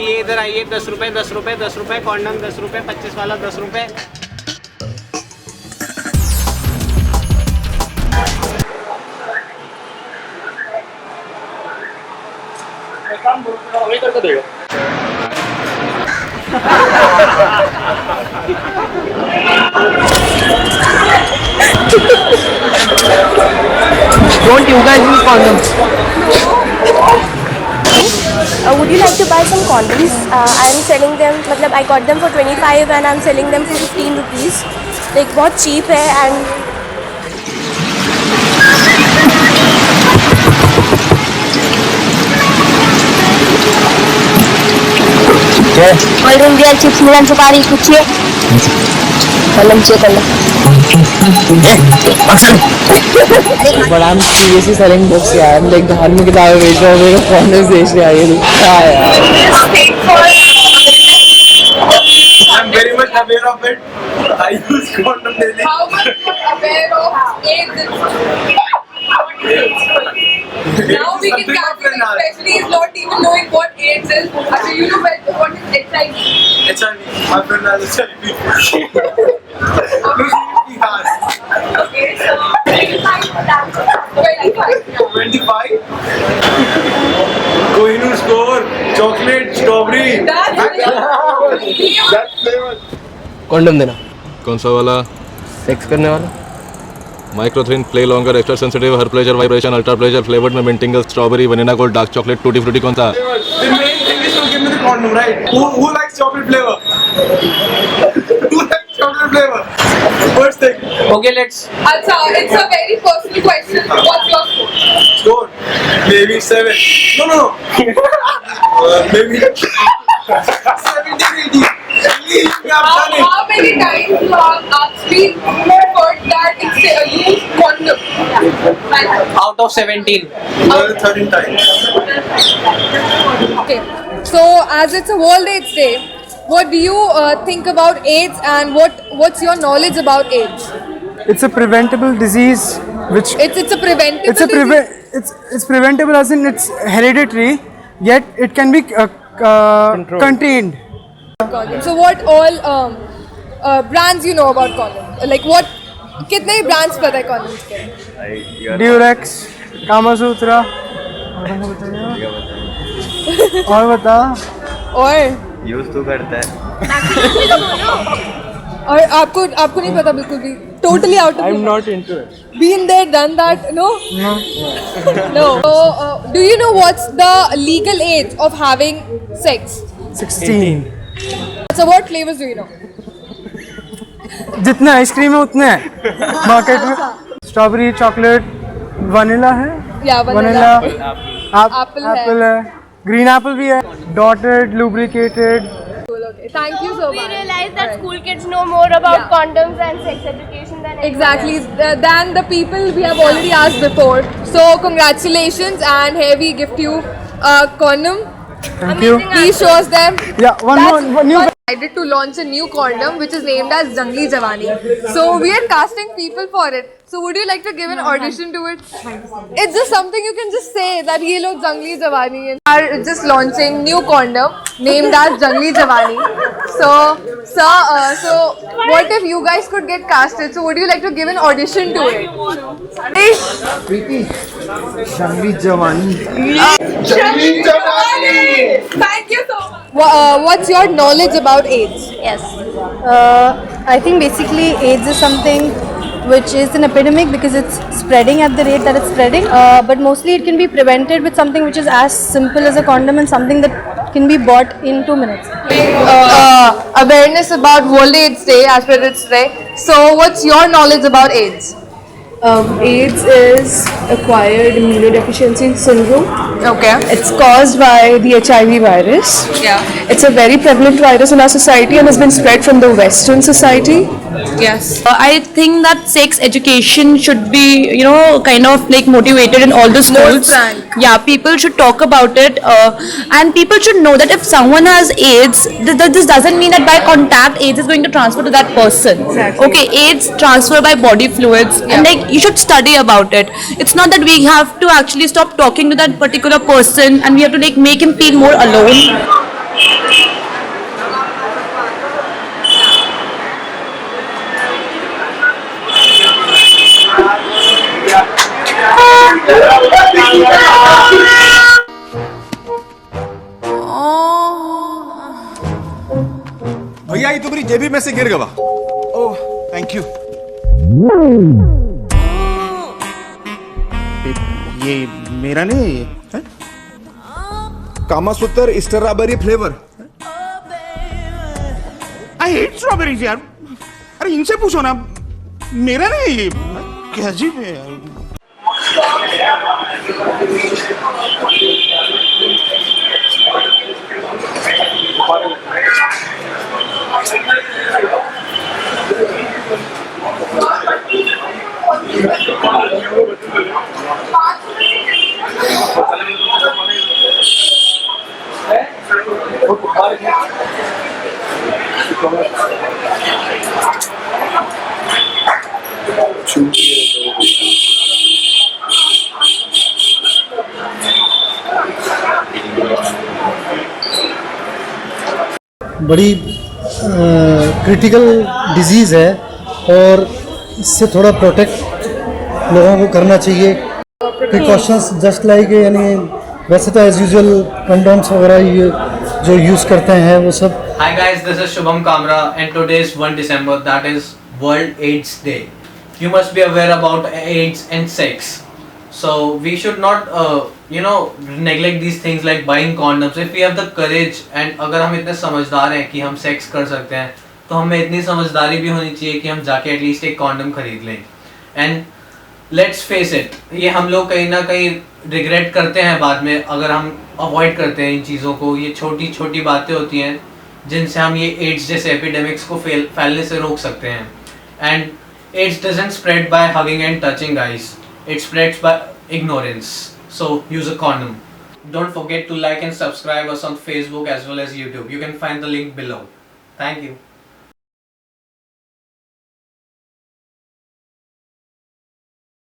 आइए इधर आइए, 10 रुपए 10 रुपए 10 रुपए, कॉन्डम 10 रुपए, 25 वाला 10 रुपए। करके देगा। Don't you guys use condoms? Would you like to buy some condoms? I'm selling them, मतलब I got them for 25 and I'm selling them for 15 rupees. Like बहुत cheap है and ऑल इंडिया चिप्स मिलन सुपारी कुछ है कलम से कलम But I'm seriously selling books यार. I'm like धार्मिक किताबें बेच रहा हूँ, मेरे को condoms बेच रहा है ये. हाँ यार. I'm very much aware of it. I use condom daily. How much you are aware of AIDS? Now we can calculate, especially is not even knowing what AIDS is. Actually, you know what is HIV? HIV. My friend has HIV. Okay, so 25 for that. 25. 25. Kohinoor score. Chocolate, strawberry. That's flavor. Condom देना. कौन सा वाला? Sex करने वाला. Microthin, play longer, extra sensitive, her pleasure, vibration, ultra pleasure, flavoured में mint tingle, strawberry, vanilla gold, dark chocolate, tutti frutti. कौन सा? The main thing is to give me the condom, right? Who likes chocolate flavor? Who likes chocolate flavor? First thing. Okay, let's. Acha, it's a very personal question. What's your score? Score. Maybe 7. No. Maybe 17, 18. Please, we have done it. How many times you have actually heard that it's a used condom? Out of 17. 13 times. Okay. So, as it's a World AIDS Day, what do you think about AIDS and what's your knowledge about AIDS? It's a preventable disease which It's a preventable disease. it's preventable as in it's hereditary, yet it can be contained. So what all brands you know about condoms? Like what? कितने brands पता है condoms के? Durex, Kama Sutra. और बता. और use तो करता है. और आपको नहीं पता बिल्कुल भी. Totally out of. I'm not into it. Been there, done that. No. No. So do you know what's the legal age of having sex? 16. So what flavors do you know? जितने आइसक्रीम है उतने हैं market में. Strawberry, chocolate, vanilla है. Yeah, vanilla. Apple है. Green Apple भी है. Dotted, lubricated. Okay. Thank you so we much. realize that school kids know more about condoms and sex education than anyone Exactly, else. than the people we have already asked before. So congratulations, and here we gift you a condom. Thank you. Please show us them. Yeah, one new. Decided to launch a new condom which is named as Jangli Jawani. So we are casting people for it. So would you like to give an audition to it? It's just something you can just say that ye log Jangli Jawani and are just launching new condom named as Jangli Jawani. So sir, so what if you guys could get casted? So would you like to give an audition to it? Hey. Jangli Jawani. Jangli Jawani. Thank you so much. What's your knowledge about AIDS? Yes. I think basically AIDS is something which is an epidemic because it's spreading at the rate that it's spreading. But mostly it can be prevented with something which is as simple as a condom and something that can be bought in 2 minutes. Awareness about World AIDS Day as per its day. So what's your knowledge about AIDS? AIDS is acquired immunodeficiency syndrome. Okay. It's caused by the HIV virus. Yeah. It's a very prevalent virus in our society and has been spread from the Western society. Yes. I think that sex education should be, kind of like motivated in all the schools. frank. Yeah, people should talk about it, and people should know that if someone has AIDS, this doesn't mean that by contact AIDS is going to transfer to that person. Exactly. Okay, AIDS transfer by body fluids, and like you should study about it. It's not that we have to actually stop talking to that particular person, and we have to like make him feel more alone. भैया ये तो मेरी जेबी में से गिर गया। Oh thank you. ये मेरा नहीं है? Kamasutra strawberry flavour. I hate strawberries यार। अरे इनसे पूछो ना, मेरा नहीं है ये। क्या अजीब है यार। बड़ी क्रिटिकल डिजीज़ है और इससे थोड़ा प्रोटेक्ट लोगों को करना चाहिए। प्रिकॉशंस जस्ट लाइक यानी वैसे तो एज यूजुअल कंडोम्स वगैरह जो यूज़ करते हैं वो सब। Hi guys, this is Shubham Kamra and today is 1 December, that is World AIDS Day. You must be aware about AIDS and sex. So we should not neglect these things like buying condoms. If we have the courage and अगर हम इतने समझदार हैं कि हम sex कर सकते हैं तो हमें इतनी समझदारी भी होनी चाहिए कि हम जाके एटलीस्ट एक कॉन्डम खरीद लें। एंड लेट्स फेस इट, ये हम लोग कहीं ना कहीं रिग्रेट करते हैं बाद में अगर हम अवॉइड करते हैं इन चीज़ों को। ये छोटी छोटी बातें होती हैं जिनसे हम ये एड्स जैसे एपिडेमिक्स को फैलने से रोक सकते हैं। And AIDS doesn't spread by hugging and touching guys, it spreads by ignorance. So use a condom. Don't forget to like and subscribe us on Facebook as well as YouTube. You can find the link below. Thank you.